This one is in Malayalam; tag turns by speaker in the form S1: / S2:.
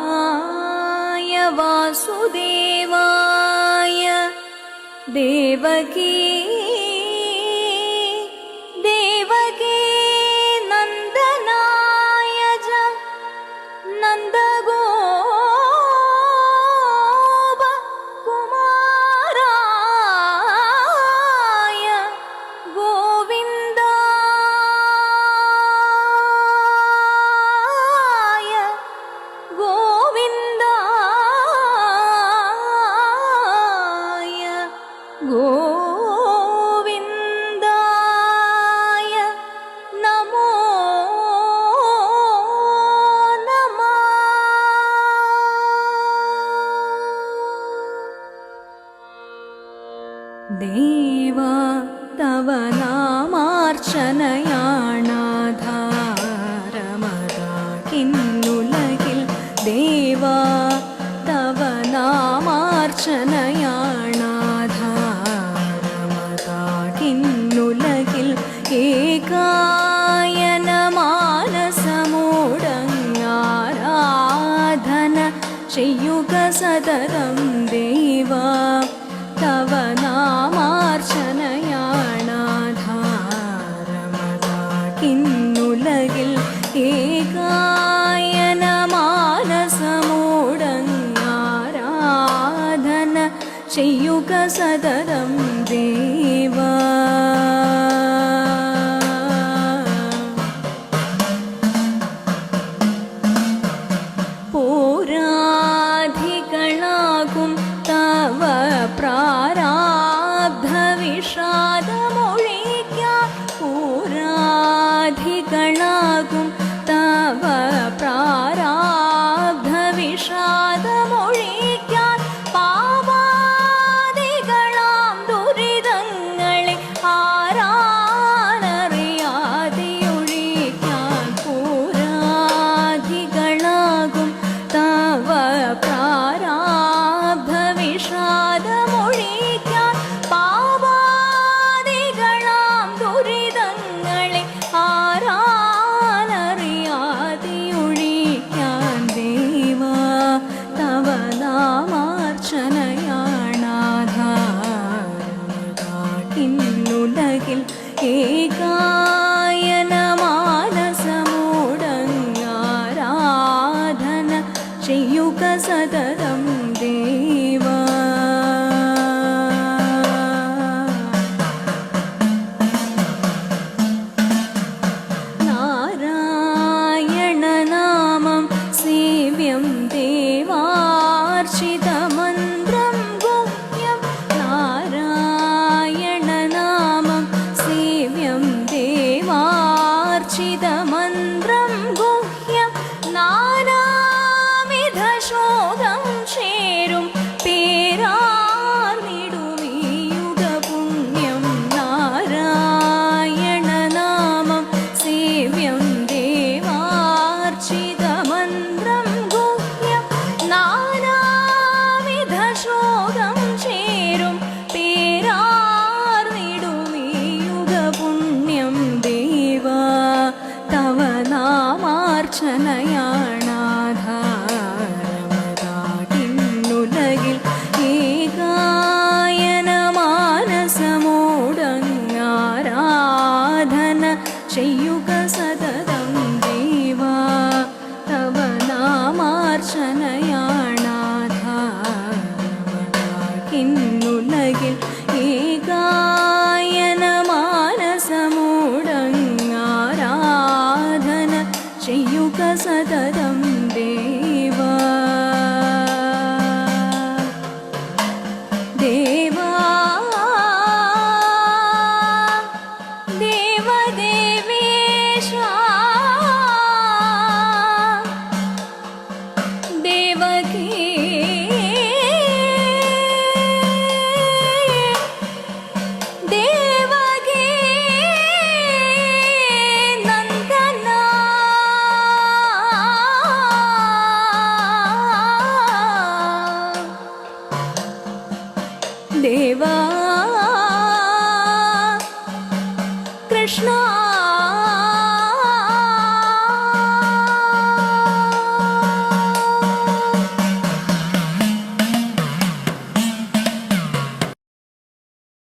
S1: कृष्णाय वासुदेवाय देवकी नन्दनाय च नन्दगोपकुमाराय गोविन्दाय गोविन्दाय नमो नमः। देवा तव नामार्चनयाणाधारमदा किन्नुलगिल् देवा तव नामार्चनयाणाधारमदा किन्नुलगिल् ഏകായനമാനസമൂടങ്ങാരാധന ചെയ്യുക സതതം ദേവാ തവ നാമാർച്ചനയാണാധാരമതാ കിന്നുലകിൽ ഏകായനമാനസമൂടങ്ങാരാധന ചെയ്യുക സതതം ദേവാ. പോരാധികളാകും തവ പ്രാരാബ്ധവിഷാദമൊഴിക്കാൻ പോരാധികളാകും തവ പ്രാരാബ്ധവിഷാദമൊഴിക്കാൻ പാപാദികളാം ദുരിതങ്ങളെ ആരാനറിയാതെയൊഴിക്കാൻ പോരാധികളാകും തവ പ്രാരാബ്ധവിഷാദമൊഴിക്കാൻ പാപാദികളാം ദുരിതങ്ങളെ ആരാനറിയാതെയൊഴിക്കാൻ ദേവാ തവ നാമാർച്ചനയാണാധാരമതാ കിന്നുലകിൽ ഏകായനമാനസമൂടങ്ങാരാധന ചെയ്യുക സതതം ദേവാ. നാരായണനാമം സേവ്യം ദേവാർച്ചിതമന്ത്രം ഗുഹ്യം നാരായണനാമം സേവ്യം ദേവാർച്ചിതമന്ത്രം ഗുഹ്യം നാനാവിധശോകം ചേരും പേരാർന്നിടുമീയുഗ പുണ്യം നാരായണനാമം സേവ്യം ദേവാർച്ചിതമന്ത്രം ഗുഹ്യം നാനാവിധശോകം ചേരും പേരാർന്നിടുമീയുഗ പുണ്യം ദേവാ തവ നാമാർച്ചനയാണാധാരമതാ കിന്നുലകിൽ ഏകായനമാനസമൂടങ്ങാരാധന ചെയ്യുക സതതം ദേവാ തവ നാമാർച്ചനയാണാധാരമതാ കിന്നുലകിൽ ഏകായനമാനസമൂടങ്ങാരാധന ചെയ്യുക സതതം ദേവാ.